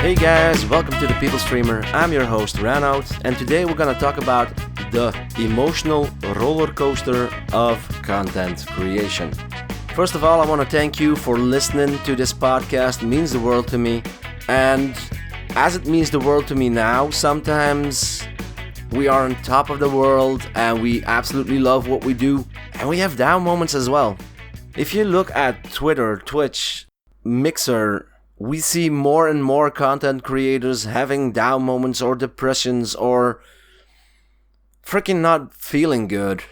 Hey guys, welcome to the People Streamer. I'm your host Ranout, and today we're gonna talk about the emotional roller coaster of content creation. First of all, I want to thank you for listening to this podcast. It means the world to me. And as it means the world to me now, sometimes we are on top of the world and we absolutely love what we do, and we have down moments as well. If you look at Twitter, Twitch, Mixer, we see more and more content creators having down moments or depressions or freaking not feeling good.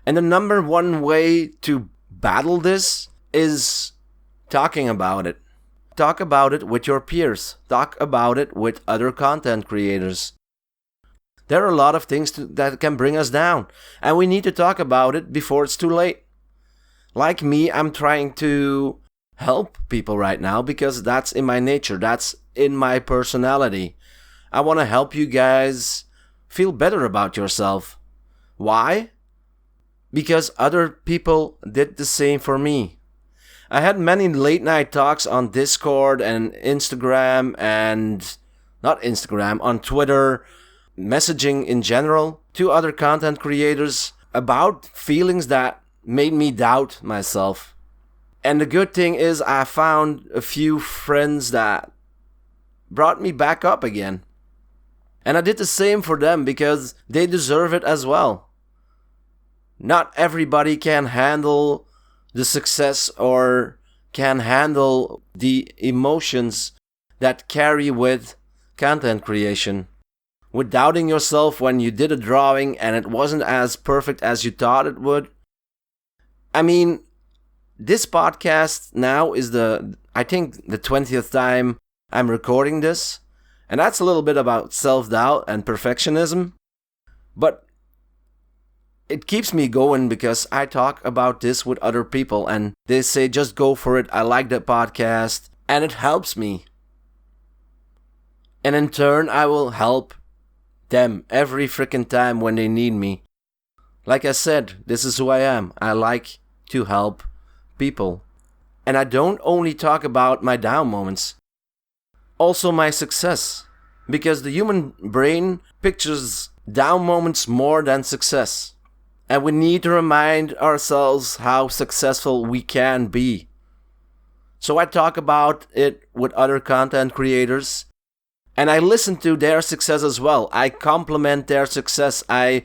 And the number one way to battle this is talking about it. Talk about it with your peers. Talk about it with other content creators. There are a lot of things that can bring us down, and we need to talk about it before it's too late. Like me, I'm trying to help people right now because that's in my nature, that's in my personality. I want to help you guys feel better about yourself. Why? Because other people did the same for me. I had many late night talks on Discord and Instagram and on Twitter, messaging in general to other content creators about feelings that made me doubt myself. And the good thing is I found a few friends that brought me back up again. And I did the same for them because they deserve it as well. Not everybody can handle the success or can handle the emotions that carry with content creation. With doubting yourself when you did a drawing and it wasn't as perfect as you thought it would. I mean, this podcast now is the 20th time I'm recording this. And that's a little bit about self-doubt and perfectionism. But it keeps me going because I talk about this with other people and they say, just go for it. I like that podcast. And it helps me. And in turn, I will help them every freaking time when they need me. Like I said, this is who I am. I like to help people. And I don't only talk about my down moments, also my success. Because the human brain pictures down moments more than success. And we need to remind ourselves how successful we can be. So I talk about it with other content creators. And I listen to their success as well. I compliment their success. I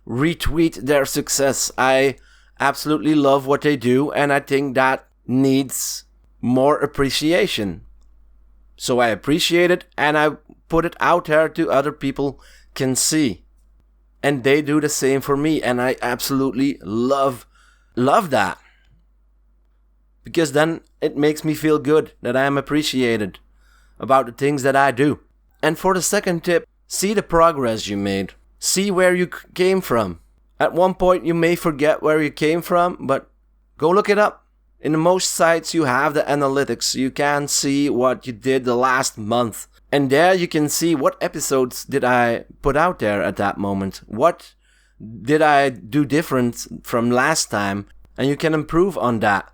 retweet their success. I absolutely love what they do, and I think that needs more appreciation. So I appreciate it, and I put it out there to other people can see. And they do the same for me, and I absolutely love that. Because then it makes me feel good that I am appreciated about the things that I do. And for the second tip, see the progress you made. See where you came from. At one point you may forget where you came from, but go look it up. In most sites you have the analytics. You can see what you did the last month. And there you can see what episodes did I put out there at that moment. What did I do different from last time? And you can improve on that.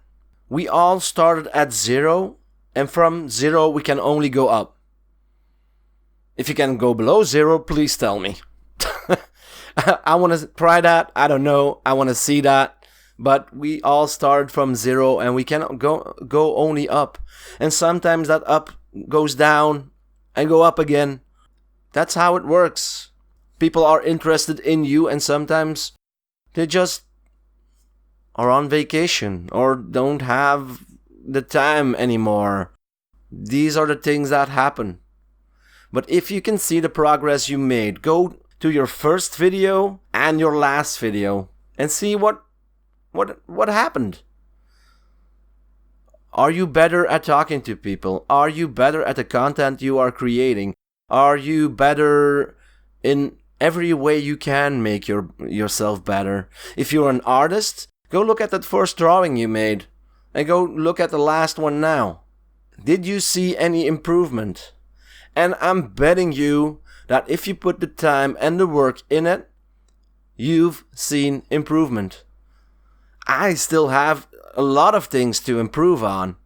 We all started at 0, and from 0 we can only go up. If you can go below 0, please tell me. I want to try that. I don't know. I want to see that. But we all start from 0 and we cannot go only up. And sometimes that up goes down and go up again. That's how it works. People are interested in you and sometimes they just are on vacation or don't have the time anymore. These are the things that happen. But if you can see the progress you made, go to your first video and your last video and see what happened. Are you better at talking to people? Are you better at the content you are creating? Are you better in every way you can make yourself better? If you're an artist, go look at that first drawing you made and go look at the last one now. Did you see any improvement? And I'm betting you that if you put the time and the work in it, you've seen improvement. I still have a lot of things to improve on,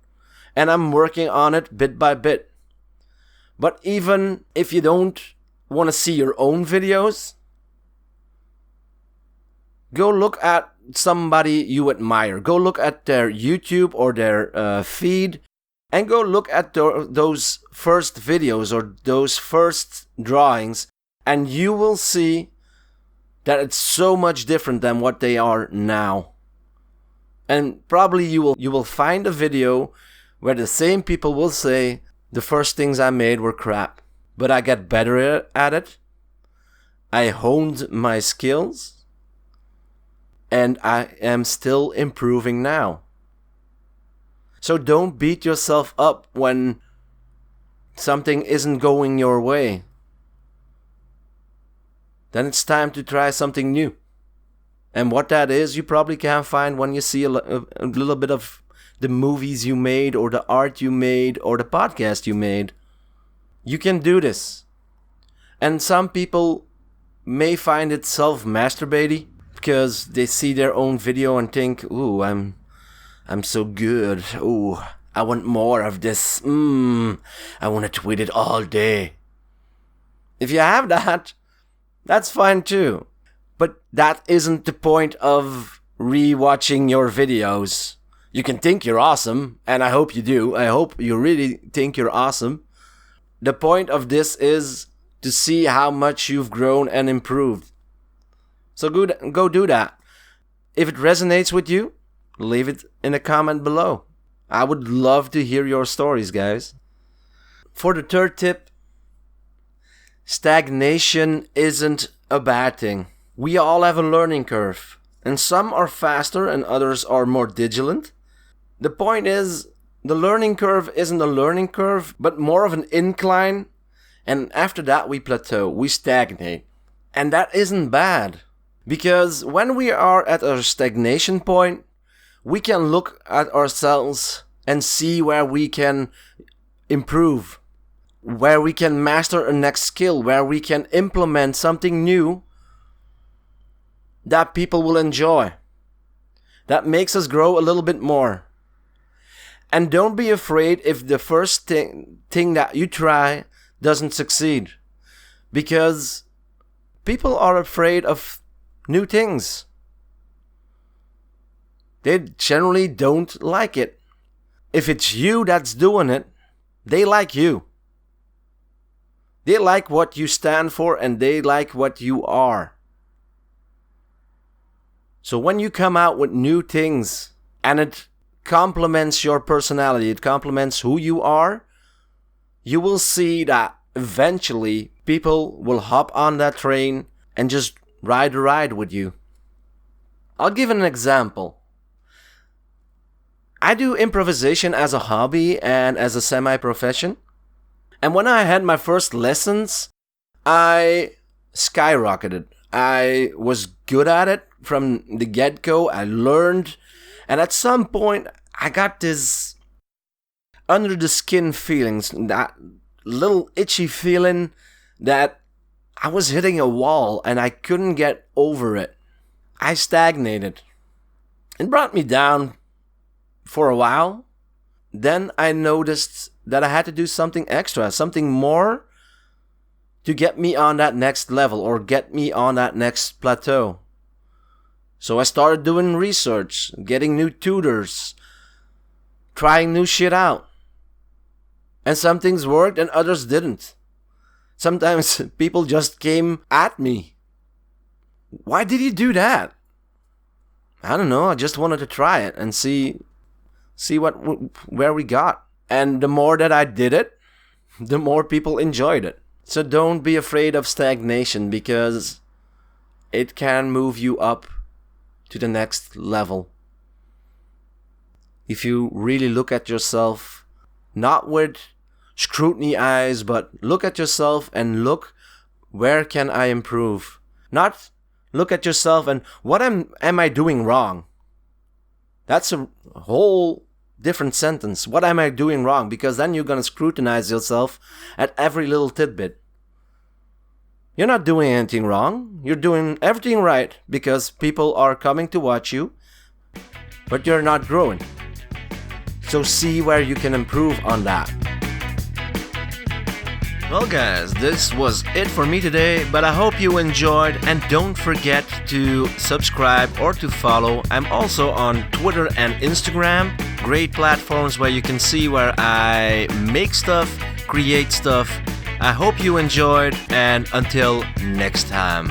and I'm working on it bit by bit. But even if you don't want to see your own videos, go look at somebody you admire. Go look at their YouTube or their feed, and go look at those first videos or those first drawings, and you will see that it's so much different than what they are now. And probably you will find a video where the same people will say, the first things I made were crap, but I got better at it. I honed my skills, and I am still improving now. So don't beat yourself up when something isn't going your way. Then it's time to try something new. And what that is, you probably can find when you see a little bit of the movies you made, or the art you made, or the podcast you made. You can do this. And some people may find it self-masturbating because they see their own video and think, ooh, I'm so good. Ooh, I want more of this. I want to tweet it all day. If you have that, that's fine too. But that isn't the point of re-watching your videos. You can think you're awesome, and I hope you do. I hope you really think you're awesome. The point of this is to see how much you've grown and improved. So go do that. If it resonates with you, leave it in a comment below. I would love to hear your stories, guys. For the third tip, stagnation isn't a bad thing. We all have a learning curve, and some are faster and others are more vigilant. The point is, the learning curve isn't a learning curve, but more of an incline, and after that we plateau, we stagnate. And that isn't bad, because when we are at our stagnation point, we can look at ourselves and see where we can improve, where we can master a next skill, where we can implement something new that people will enjoy, that makes us grow a little bit more. And don't be afraid if the first thing that you try doesn't succeed, because people are afraid of new things. They generally don't like it. If it's you that's doing it, they like you. They like what you stand for, and they like what you are. So when you come out with new things and it complements your personality, it complements who you are, you will see that eventually people will hop on that train and just ride the ride with you. I'll give an example. I do improvisation as a hobby and as a semi-profession. And when I had my first lessons, I skyrocketed. I was good at it from the get-go. I learned. And at some point, I got this under the skin feelings, that little itchy feeling that I was hitting a wall and I couldn't get over it. I stagnated. It brought me down for a while. Then I noticed that I had to do something extra, something more to get me on that next level or get me on that next plateau. So I started doing research, getting new tutors, trying new shit out. And some things worked and others didn't. Sometimes people just came at me. Why did you do that? I don't know, I just wanted to try it and see where we got. And the more that I did it, the more people enjoyed it. So don't be afraid of stagnation, because it can move you up to the next level. If you really look at yourself, not with scrutiny eyes, but look at yourself and look, where can I improve? Not look at yourself and what am I doing wrong? That's a whole different sentence. What am I doing wrong? Because then you're going to scrutinize yourself at every little tidbit. You're not doing anything wrong. You're doing everything right because people are coming to watch you, but you're not growing. So see where you can improve on that. Well, guys, this was it for me today, but I hope you enjoyed, and don't forget to subscribe or to follow. I'm also on Twitter and Instagram, great platforms where you can see where I make stuff, create stuff. I hope you enjoyed, and until next time.